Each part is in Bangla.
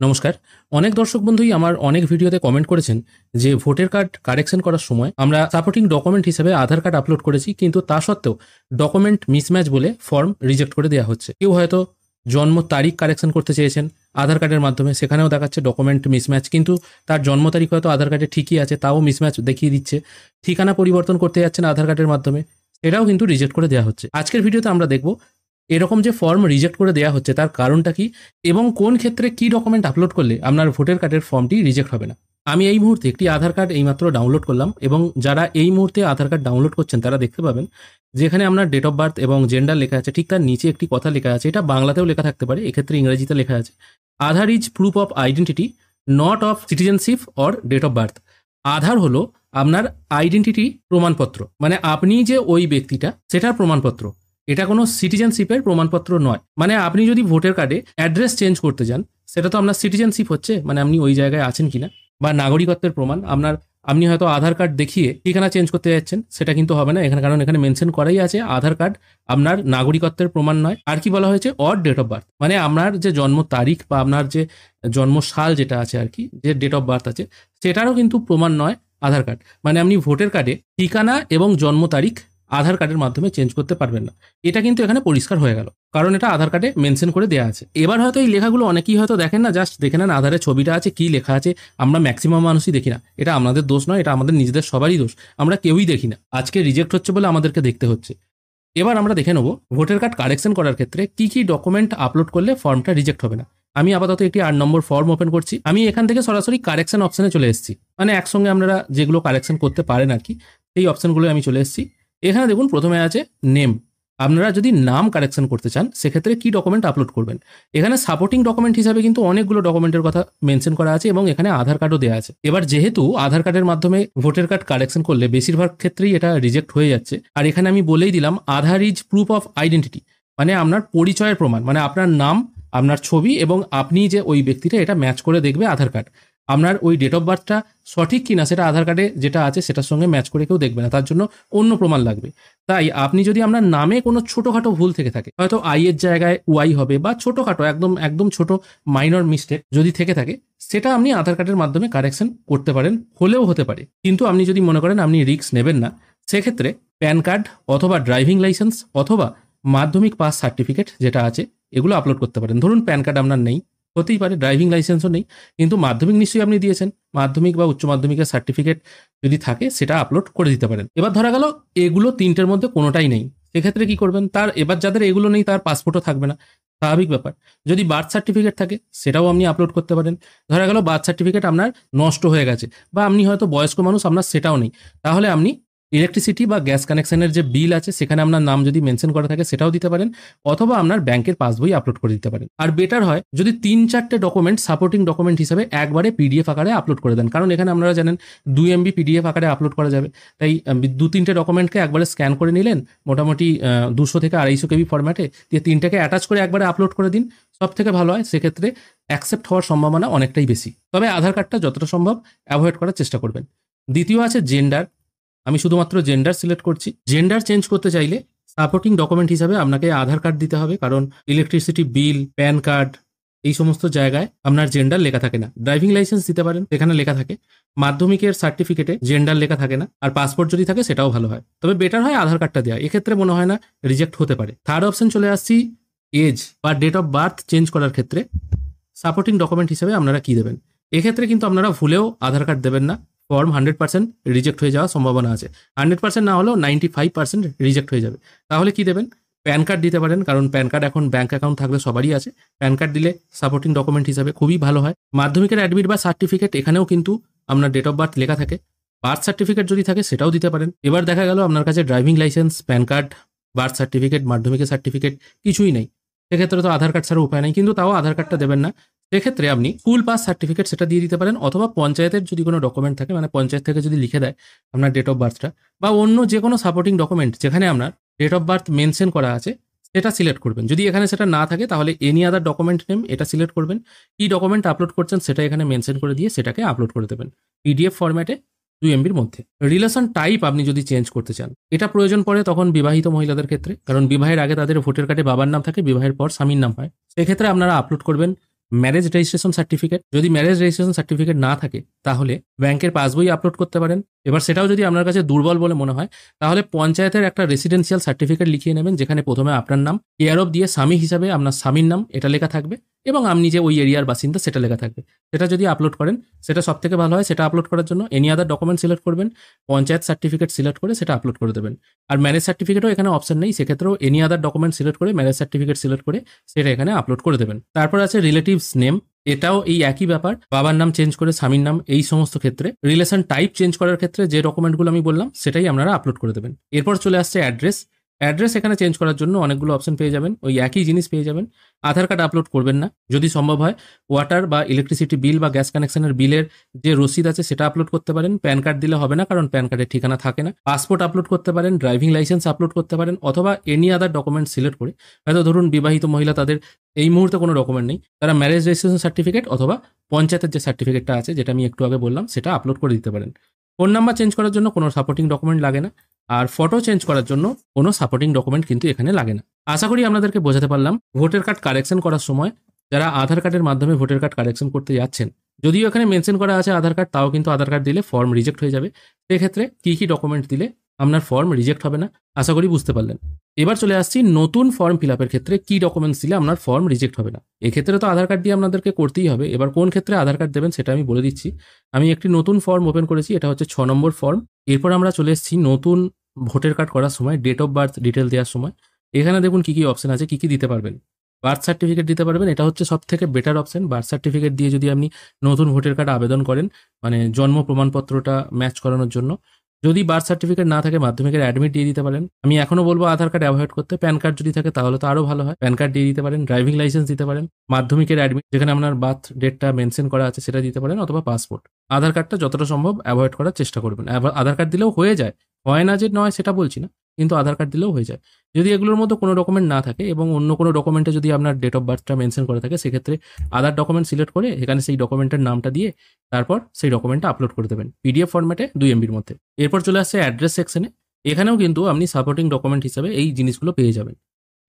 নমস্কার। অনেক দর্শক বন্ধুই আমার অনেক ভিডিওতে কমেন্ট করেছেন যে ভোটার কার্ড কারেকশন করার সময় আমরা সাপোর্টিং ডকুমেন্ট হিসেবে আধার কার্ড আপলোড করেছি, কিন্তু তা সত্ত্বেও ডকুমেন্ট মিসম্যাচ বলে ফর্ম রিজেক্ট করে দেওয়া হচ্ছে। কেউ হয়তো জন্ম তারিখ কারেকশন করতে চেয়েছেন আধার কার্ডের মাধ্যমে, সেখানেও দেখাচ্ছে ডকুমেন্ট মিসম্যাচ, কিন্তু তার জন্ম তারিখ হয়তো আধার কার্ডে ঠিকই আছে, তাও মিসম্যাচ দেখিয়ে দিচ্ছে। ঠিকানা পরিবর্তন করতে যাচ্ছেন আধার কার্ডের মাধ্যমে, এটাও কিন্তু রিজেক্ট করে দেওয়া হচ্ছে। আজকের ভিডিওতে আমরা দেখব এরকম যে ফর্ম রিজেক্ট করে দেওয়া হচ্ছে তার কারণটা কি, এবং কোন ক্ষেত্রে কি ডকুমেন্ট আপলোড করলে আপনার ভোটার কার্ডের ফর্মটি রিজেক্ট হবে না। আমি এই মুহূর্তে একটি আধার কার্ড এইমাত্র ডাউনলোড করলাম, এবং যারা এই মুহূর্তে আধার কার্ড ডাউনলোড করছেন তারা দেখতে পাবেন যেখানে আপনার ডেট অফ বার্থ এবং জেন্ডার লেখা আছে, ঠিক তার নিচে একটি কথা লেখা আছে, এটা বাংলাতেও লেখা থাকতে পারে, এক্ষেত্রে ইংরেজিতে লেখা আছে, Aadhaar is proof of identity not of citizenship or date of birth. Aadhaar হলো আপনার আইডেন্টিটি প্রমাণপত্র, মানে আপনি যে ওই ব্যক্তিটা সেটার প্রমাণপত্র, এটা কোনো সিটিজেনশিপের প্রমাণপত্র নয়। মানে আপনি যদি ভোটার কার্ডে অ্যাড্রেস চেঞ্জ করতে যান, সেটা তো আপনার সিটিজেনশিপ হচ্ছে, মানে আপনি ওই জায়গায় আছেন কিনা, বা নাগরিকত্বের প্রমাণ। আপনি হয়তো আধার কার্ড দেখিয়ে ঠিকানা চেঞ্জ করতে যাচ্ছেন, সেটা কিন্তু হবে না এখানে, কারণ এখানে মেনশন করাই আছে আধার কার্ড আপনার নাগরিকত্বের প্রমাণ নয়। আর কি বলা হয়েছে, অর ডেট অফ বার্থ, মানে আপনার যে জন্ম তারিখ বা আপনার যে জন্ম সাল যেটা আছে আর কি, যে ডেট অফ বার্থ আছে, সেটারও কিন্তু প্রমাণ নয় আধার কার্ড। মানে আপনি ভোটার কার্ডে ঠিকানা এবং জন্ম তারিখ আধার কার্ডের মাধ্যমে চেঞ্জ করতে পারবেন না। এটা কিন্তু এখানে পরিষ্কার হয়ে গেল, কারণ এটা আধার কার্ডে মেনশন করে দেওয়া আছে। এবার হয়তো এই লেখাগুলো অনেকেই হয়তো দেখেন না, জাস্ট দেখে নেন আধারের ছবিটা আছে, কি লেখা আছে। আমরা ম্যাক্সিমাম মানুষই দেখি না, এটা আমাদের দোষ নয়, এটা আমাদের নিজেদের সবারই দোষ, আমরা কেউই দেখি না। আজকে রিজেক্ট হচ্ছে বলে আমাদেরকে দেখতে হচ্ছে। এবার আমরা দেখে নেবো ভোটার কার্ড কারেকশন করার ক্ষেত্রে কি কি ডকুমেন্ট আপলোড করলে ফর্মটা রিজেক্ট হবে না। আমি আপাতত একটি 8 নম্বর ফর্ম ওপেন করছি। আমি এখান থেকে সরাসরি কারেকশন অপশনে চলে এসেছি, মানে একসঙ্গে আপনারা যেগুলো কারেকশন করতে পারেন আর কি, সেই অপশনগুলো আমি চলে এসেছি। এখানে দেখুন প্রথমে আছে নেম। আপনারা যদি নাম কারেকশন করতে চান সেক্ষেত্রে কি ডকুমেন্ট আপলোড করবেন। এখানে সাপোর্টিং ডকুমেন্ট হিসাবে কিন্তু অনেকগুলো ডকুমেন্টের কথা মেনশন করা আছে, এবং এখানে আধার কার্ডও দেওয়া আছে। এবার যেহেতু আধার কার্ডের মাধ্যমে ভোটার কার্ড কারেকশন করলে বেশিরভাগ ক্ষেত্রেই এটা রিজেক্ট হয়ে যাচ্ছে, আর এখানে আমি বলেই দিলাম আধার ইজ প্রুফ অফ আইডেন্টিটি, মানে আপনার পরিচয়ের প্রমাণ, মানে আপনার নাম, আপনার ছবি এবং আপনি যে ওই ব্যক্তিটা, এটা ম্যাচ করে দেখবে আধার কার্ড। আপনার ওই ডেট অফ বার্থটা সঠিক কিনা সেটা আধার কার্ডে যেটা আছে সেটার সঙ্গে ম্যাচ করে কেউ দেখবে না, তার জন্য অন্য প্রমাণ লাগবে। তাই আপনি যদি আপনার নামে কোনো ছোটোখাটো ভুল থেকে থাকে, হয়তো আই এর জায়গায় ওয়াই হবে, বা ছোটোখাটো একদম একদম ছোট মাইনর মিস্টেক যদি থেকে থাকে, সেটা আপনি আধার কার্ডের মাধ্যমে কারেকশন করতে পারেন, হলেও হতে পারে। কিন্তু আপনি যদি মনে করেন আপনি রিস্ক নেবেন না, সেক্ষেত্রে প্যান কার্ড অথবা ড্রাইভিং লাইসেন্স অথবা মাধ্যমিক পাস সার্টিফিকেট যেটা আছে এগুলো আপলোড করতে পারেন। ধরুন প্যান কার্ড আপনার নেই, হতেই পারে, ড্রাইভিং লাইসেন্সও নেই, কিন্তু মাধ্যমিক নিশ্চয়ই আপনি দিয়েছেন, মাধ্যমিক বা উচ্চ মাধ্যমিকের সার্টিফিকেট যদি থাকে সেটা আপলোড করে দিতে পারেন। এবার ধরা গেল এগুলো তিনটের মধ্যে কোনোটাই নেই, সেক্ষেত্রে কি করবেন, এবার যাদের এগুলো নেই তার পাসপোর্টও থাকবে না, স্বাভাবিক ব্যাপার। যদি বার্থ সার্টিফিকেট থাকে সেটাও আপনি আপলোড করতে পারেন। ধরা গেল বার্থ সার্টিফিকেট আপনার নষ্ট হয়ে গেছে, বা আপনি হয়তো বয়স্ক মানুষ, আপনার সেটাও নেই, তাহলে আপনি ইলেকট্রিসিটি বা গ্যাস কানেকশনের যে বিল আছে সেখানে আপনার নাম যদি মেনশন করা থাকে সেটাও দিতে পারেন, অথবা আপনার ব্যাংকের পাসবই আপলোড করে দিতে পারেন। আর বেটার হয় যদি 3-4টে ডকুমেন্ট সাপোর্টিং ডকুমেন্ট হিসেবে একবারে পিডিএফ আকারে আপলোড করে দেন, কারণ এখানে আপনারা জানেন 2 MB পিডিএফ আকারে আপলোড করা যাবে। তাই 2-3টে ডকুমেন্টকে একবারে স্ক্যান করে নিলেন, মোটামুটি 200 থেকে 250 KB ফরম্যাটে, দিয়ে 3টাকে অ্যাটাচ করে একবারে আপলোড করে দিন, সব থেকে ভালো হয়। সেক্ষেত্রে অ্যাকসেপ্ট হওয়ার সম্ভাবনা অনেকটাই বেশি, তবে আধার কার্ডটা যতটা সম্ভব অ্যাভয়েড করার চেষ্টা করবেন। দ্বিতীয় আছে জেন্ডার। আমি শুধুমাত্র জেন্ডার সিলেক্ট করছি। জেন্ডার চেঞ্জ করতে চাইলে সাপোর্টিং ডকুমেন্ট হিসাবে আপনাকে আধার কার্ড দিতে হবে, কারণ ইলেকট্রিসিটি বিল, প্যান কার্ড, এই সমস্ত জায়গায় আপনার জেন্ডার লেখা থাকে না। ড্রাইভিং লাইসেন্স দিতে পারেন, সেখানে লেখা থাকে। মাধ্যমিকের সার্টিফিকেটে জেন্ডার লেখা থাকে না, আর পাসপোর্ট যদি থাকে সেটাও ভালো হয়, তবে বেটার হয় আধার কার্ডটা দেওয়া, এক্ষেত্রে মনে হয় না রিজেক্ট হতে পারে। থার্ড অপশন চলে আসছি এজ বা ডেট অফ বার্থ চেঞ্জ করার ক্ষেত্রে সাপোর্টিং ডকুমেন্ট হিসেবে আপনারা কি দেবেন। এক্ষেত্রে কিন্তু আপনারা ভুলেও আধার কার্ড দেবেন না, ফর্ম 100% রিজেক্ট হয়ে যাওয়ার সম্ভাবনা আছে। 100% না হলেও 95% রিজেক্ট হয়ে যাবে। তাহলে কি দেবেন, প্যান কার্ড দিতে পারেন, কারণ প্যান কার্ড এখন ব্যাঙ্ক অ্যাকাউন্ট থাকলে সবারই আছে, প্যান কার্ড দিলে সাপোর্টিং ডকুমেন্ট হিসাবে খুবই ভালো হয়। মাধ্যমিকের অ্যাডমিট বা সার্টিফিকেট, এখানেও কিন্তু আপনার ডেট অফ বার্থ লেখা থাকে। বার্থ সার্টিফিকেট যদি থাকে সেটাও দিতে পারেন। এবার দেখা গেল আপনার কাছে driving licence, pan card, birth certificate, মাধ্যমিকের সার্টিফিকেট কিছুই নেই, সেক্ষেত্রে তো আধার কার্ড ছাড়া উপায় নেই, কিন্তু তাও আধার কার্ডটা দেবেন না। সেক্ষেত্রে আপনি স্কুল পাস সার্টিফিকেট সেটা দিয়ে দিতে পারেন, অথবা পঞ্চায়েতের যদি কোনো ডকুমেন্ট থাকে, মানে পঞ্চায়েত থেকে যদি লিখে দেয় আপনার ডেট অফ বার্থটা, বা অন্য যে কোনো সাপোর্টিং ডকুমেন্ট যেখানে আপনার ডেট অফ বার্থ মেনশন করা আছে সেটা সিলেক্ট করবেন। যদি এখানে সেটা না থাকে তাহলে এনি আদার ডকুমেন্ট নেম এটা সিলেক্ট করবেন। কি ডকুমেন্ট আপলোড করছেন সেটা এখানে মেনশন করে দিয়ে সেটাকে আপলোড করে দেবেন পিডিএফ ফরম্যাটে 2 MBর মধ্যে। রিলেশন টাইপ আপনি যদি চেঞ্জ করতে চান, এটা প্রয়োজন পড়ে তখন বিবাহিত মহিলাদের ক্ষেত্রে, কারণ বিবাহের আগে তাদের ভোটার কার্ডে বাবার নাম থাকে, বিবাহের পর স্বামীর নাম হয়। সেক্ষেত্রে আপনারা আপলোড করবেন ম্যারেজ রেজিস্ট্রেশন সার্টিফিকেট। যদি ম্যারেজ রেজিস্ট্রেশন সার্টিফিকেট না থাকে তাহলে ব্যাংকের পাসবই আপলোড করতে পারেন। এবার সেটাও যদি আপনার কাছে দুর্বল বলে মনে হয় তাহলে পঞ্চায়েতের একটা রেসিডেন্সিয়াল সার্টিফিকেট লিখিয়ে নেবেন, যেখানে প্রথমে আপনার নাম, কেয়ার অফ দিয়ে স্বামী হিসাবে আপনার স্বামীর নাম এটা লেখা থাকবে এবং আপনি যে ওই এরিয়ার বাসিন্দা সেটা লেখা থাকবে। সেটা যদি আপলোড করেন সেটা সব থেকে ভালো হয়। সেটা আপলোড করার জন্য এনি আদার ডকুমেন্ট সিলেক্ট করবেন, পঞ্চায়েত সার্টিফিকেট সিলেক্ট করে সেটা আপলোড করে দেবেন। আর ম্যারেজ সার্টিফিকেটও এখানে অপশন নেই, সেক্ষেত্রেও এনি আদার ডকুমেন্ট সিলেক্ট করে ম্যারেজ সার্টিফিকেট সিলেক্ট করে সেটা এখানে আপলোড করে দেবেন। তারপর আছে রিলেটিভস নেম, এটাও এই একই ব্যাপার, বাবার নাম চেঞ্জ করে স্বামীর নাম, এই সমস্ত ক্ষেত্রে। রিলেশন টাইপ চেঞ্জ করার ক্ষেত্রে যে ডকুমেন্টগুলো আমি বললাম সেটাই আপনারা আপলোড করে দেবেন। এরপর চলে আসছে অ্যাড্রেস। অ্যাড্রেস এখানে চেঞ্জ করার জন্য অনেকগুলো অপশন পেয়ে যাবেন, ওই একই জিনিস পেয়ে যাবেন। আধার কার্ড আপলোড করবেন না, যদি সম্ভব হয় ওয়াটার বা ইলেকট্রিসিটি বিল বা গ্যাস কানেকশনের বিলের যে রসিদ আছে সেটা আপলোড করতে পারেন। প্যান কার্ড দিলে হবে না, কারণ প্যান কার্ডের ঠিকানা থাকে না। পাসপোর্ট আপলোড করতে পারেন, ড্রাইভিং লাইসেন্স আপলোড করতে পারেন, অথবা এনি আদার ডকুমেন্ট সিলেক্ট করে, হয়তো ধরুন বিবাহিত মহিলা, তাদের এই মুহূর্তে কোনো ডকুমেন্ট নেই, তারা ম্যারেজ রেজিস্ট্রেশন সার্টিফিকেট অথবা পঞ্চায়েতের যে সার্টিফিকেটটা আছে যেটা আমি একটু আগে বললাম সেটা আপলোড করে দিতে পারেন। ফোন নাম্বার চেঞ্জ করার জন্য কোনো সাপোর্টিং ডকুমেন্ট লাগে না, আর ফটো চেঞ্জ করার জন্য কোনো সাপোর্টিং ডকুমেন্ট কিন্তু এখানে লাগে না। আশা করি আপনাদেরকে বোঝাতে পারলাম। ভোটার কার্ড কারেকশন করার সময় যারা আধার কার্ডের মাধ্যমে ভোটার কার্ড কারেকশন করতে যাচ্ছেন, যদিও এখানে মেনশন করা আছে আধার কার্ড, তাও কিন্তু আধার কার্ড দিলে ফর্ম রিজেক্ট হয়ে যাবে। সেক্ষেত্রে কী কী ডকুমেন্ট দিলে আপনার ফর্ম রিজেক্ট হবে না, আশা করি বুঝতে পারলেন। এবার চলে আসছি নতুন ফর্ম ফিল আপের ক্ষেত্রে কী ডকুমেন্টস দিলে আপনার ফর্ম রিজেক্ট হবে না। এক্ষেত্রে তো আধার কার্ড দিয়ে আপনাদেরকে করতেই হবে। এবার কোন ক্ষেত্রে আধার কার্ড দেবেন সেটা আমি বলে দিচ্ছি। আমি একটি নতুন ফর্ম ওপেন করেছি, এটা হচ্ছে 6 নম্বর ফর্ম। এরপর আমরা চলে এসেছি নতুন ভোটার কার্ড করার সময় ডেট অফ বার্থ ডিটেল দেওয়ার সময়। এখানে দেখুন কী কী অপশন আছে, কী কী দিতে পারবেন। বার্থ সার্টিফিকেট দিতে পারবেন, এটা হচ্ছে সব থেকে বেটার অপশন। বার্থ সার্টিফিকেট দিয়ে যদি আপনি নতুন ভোটার কার্ড আবেদন করেন, মানে জন্ম প্রমাণপত্রটা ম্যাচ করানোর জন্য, যদি বার্থ সার্টিফিকেট না থাকে মাধ্যমিকের অ্যাডমিট দিয়ে দিতে পারেন। আমি এখনো বলবো আধার কার্ড অ্যাভয়েড করতে, প্যান কার্ড যদি থাকে তাহলে তো আরও ভালো হয়, প্যান কার্ড দিয়ে দিতে পারেন। ড্রাইভিং লাইসেন্স দিতে পারেন, মাধ্যমিকের অ্যাডমিট যেখানে আপনার বার্থ ডেটটা মেনশন করা আছে সেটা দিতে পারেন, অথবা পাসপোর্ট। আধার কার্ডটা যতটা সম্ভব অ্যাভয়েড করার চেষ্টা করবেন। আধার কার্ড দিলেও হয়ে যায়, হয় না যে নয় সেটা বলছি না, কিন্তু আধার কার্ড দিলেও হয়ে যায়। যদি এগুলোর মধ্যে কোনো ডকুমেন্ট না থাকে এবং অন্য কোনো ডকুমেন্টে যদি আপনার ডেট অফ বার্থটা মেনশন করা থাকে, সেক্ষেত্রে আধার ডকুমেন্ট সিলেক্ট করে এখানে সেই ডকুমেন্টের নামটা দিয়ে তারপর সেই ডকুমেন্টটা আপলোড করে দেবেন পিডিএফ ফরম্যাটে 2 MB মধ্যে। এরপর চলে আসছে অ্যাড্রেস সেকশনে। এখানেও কিন্তু আপনি সাপোর্টিং ডকুমেন্ট হিসাবে এই জিনিসগুলো পেয়ে যাবেন।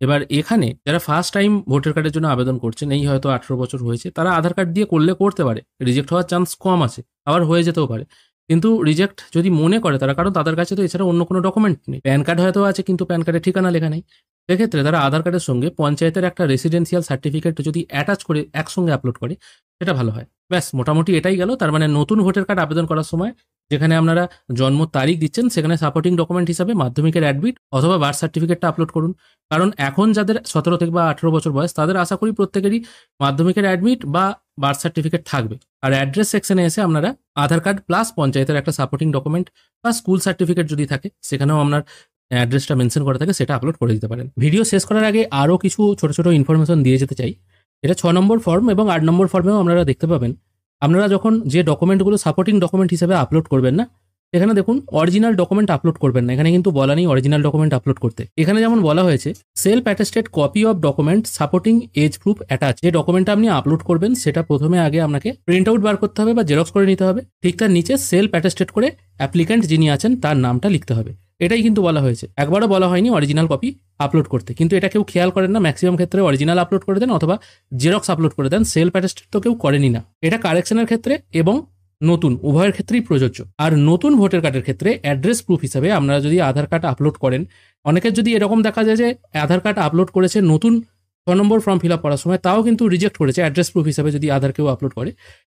এবার এখানে যারা ফার্স্ট টাইম ভোটার কার্ডের জন্য আবেদন করছেন, এই হয়তো 18 বছর হয়েছে, তারা আধার কার্ড দিয়ে করলে করতে পারে, রিজেক্ট হওয়ার চান্স কম আছে, আবার হয়ে যেতেও পারে। কিন্তু রিজেক্ট যদি মনে করে তারা, কারণ তাদের কাছে তো এছাড়া অন্য কোনো ডকুমেন্ট নেই, প্যান কার্ড হয়তো আছে কিন্তু প্যান কার্ডের ঠিকানা লেখা নেই, সেক্ষেত্রে তারা আধার কার্ডের সঙ্গে পঞ্চায়েতের একটা রেসিডেন্সিয়াল সার্টিফিকেট যদি অ্যাটাচ করে একসঙ্গে আপলোড করে সেটা ভালো হয়। ব্যাস, মোটামুটি এটাই গেল। তার মানে নতুন ভোটার কার্ড আবেদন করার সময় যেখানে আপনারা জন্ম তারিখ দিচ্ছেন, সেখানে সাপোর্টিং ডকুমেন্ট হিসাবে মাধ্যমিকের অ্যাডমিট অথবা বার্থ সার্টিফিকেটটা আপলোড করুন। কারণ এখন যাদের 17 থেকে বা 18 বছর বয়স, তাদের আশা করি প্রত্যেকেরই মাধ্যমিকের অ্যাডমিট বা বার্থ সার্টিফিকেট থাকবে। আর অ্যাড্রেস সেকশনে এসে আপনারা আধার কার্ড প্লাস পঞ্চায়েতের একটা সাপোর্টিং ডকুমেন্ট বা স্কুল সার্টিফিকেট যদি থাকে, সেখানেও আপনার অ্যাড্রেসটা মেনশন করা থাকে, সেটা আপলোড করে দিতে পারেন। ভিডিও শেষ করার আগে আরও কিছু ছোট ছোট ইনফরমেশন দিয়ে যেতে চাই। এটা 6 নম্বর ফর্ম এবং 8 নম্বর ফর্মেও আপনারা দেখতে পাবেন, আপনারা যখন যে ডকুমেন্টগুলো সাপোর্টিং ডকুমেন্ট হিসেবে আপলোড করবেন না, এখানে দেখুন অরিজিনাল ডকুমেন্ট আপলোড করবেন না। এখানে কিন্তু বলা নেই অরিজিনাল ডকুমেন্ট আপলোড করতে। এখানে যেমন বলা হয়েছে self attested copy of document supporting as proof attach. যে ডকুমেন্টটা আপনি আপলোড করবেন সেটা প্রথমে আগে আপনাকে প্রিন্ট আউট বার করতে হবে বা জেরক্স করে নিতে হবে। ঠিক তার নিচে সেলফ অ্যাটেস্টেড করে অ্যাপ্লিক্যান্ট যিনি আছেন তার নামটা লিখতে হবে। এটাই কিন্তু বলা হয়েছে, একবারও বলা হয়নি অরিজিনাল কপি আপলোড করতে। কিন্তু এটা কেউ খেয়াল করেন না, ম্যাক্সিমাম ক্ষেত্রে অরিজিনাল আপলোড করে দেন অথবা জেরক্স আপলোড করে দেন, সেলফ অ্যাটেস্টেড তো কেউ করেনি না। এটা কারেকশনের ক্ষেত্রে এবং নতুন উভয়ের ক্ষেত্রেই প্রযোজ্য। আর নতুন ভোটার কার্ডের ক্ষেত্রে অ্যাড্রেস প্রুফ হিসাবে আপনারা যদি আধার কার্ড আপলোড করেন, অনেকের যদি এরকম দেখা যায় যে আধার কার্ড আপলোড করেছে নতুন 6 নম্বর ফর্ম ফিল আপ করার সময়, তাও কিন্তু রিজেক্ট করেছে অ্যাড্রেস প্রুফ হিসাবে যদি আধার কেউ আপলোড করে,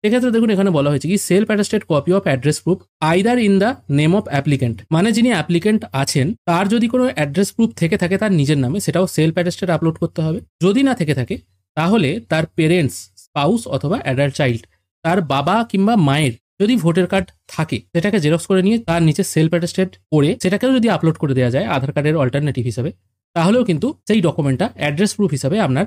সেক্ষেত্রে দেখুন এখানে বলা হয়েছে কি self attested copy of address proof either in the name of applicant. মানে যিনি অ্যাপ্লিক্যান্ট আছেন তার যদি কোনো অ্যাড্রেস প্রুফ থেকে থাকে তার নিজের নামে, সেটাও সেলফ অ্যাটেস্টেড আপলোড করতে হবে। যদি না থেকে থাকে তাহলে তার পেরেন্টস, স্পাউস অথবা অ্যাডাল্ট চাইল্ড, তার বাবা কিংবা মায়ের যদি ভোটার কার্ড থাকে সেটাকে জেরক্স করে নিয়ে তার নিচে সেলফ অ্যাটেস্টেড করে সেটাকেও যদি আপলোড করে দেওয়া যায় আধার কার্ডের অল্টারনেটিভ হিসাবে, তাহলেও কিন্তু সেই ডকুমেন্টটা অ্যাড্রেস প্রুফ হিসাবে আপনার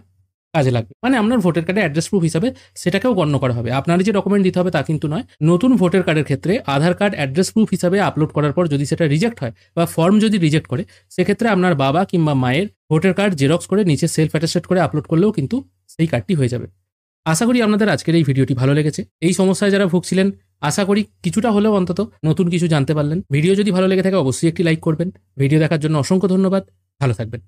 কাজে লাগবে। মানে আপনার ভোটার কার্ডে অ্যাড্রেস প্রুফ হিসাবে সেটাকেও গণ্য করা হবে। আপনার যে ডকুমেন্ট দিতে হবে তা কিন্তু নয়। নতুন ভোটার কার্ডের ক্ষেত্রে আধার কার্ড অ্যাড্রেস প্রুফ হিসাবে আপলোড করার পর যদি সেটা রিজেক্ট হয় বা ফর্ম যদি রিজেক্ট করে, সেক্ষেত্রে আপনার বাবা কিংবা মায়ের ভোটার কার্ড জেরক্স করে নিচে সেলফ অ্যাটেস্টেড করে আপলোড করলেও কিন্তু সেই কার্ডটি হয়ে যাবে। আশা করি আপনাদের আজকের এই ভিডিওটি ভালো লেগেছে। এই সমস্যায় যারা ভুগছিলেন, আশা করি কিছুটা হলেও অন্তত নতুন কিছু জানতে পারলেন। ভিডিও যদি ভালো লেগে থাকে অবশ্যই একটি লাইক করবেন। ভিডিও দেখার জন্য অসংখ্য ধন্যবাদ। ভালো থাকবেন।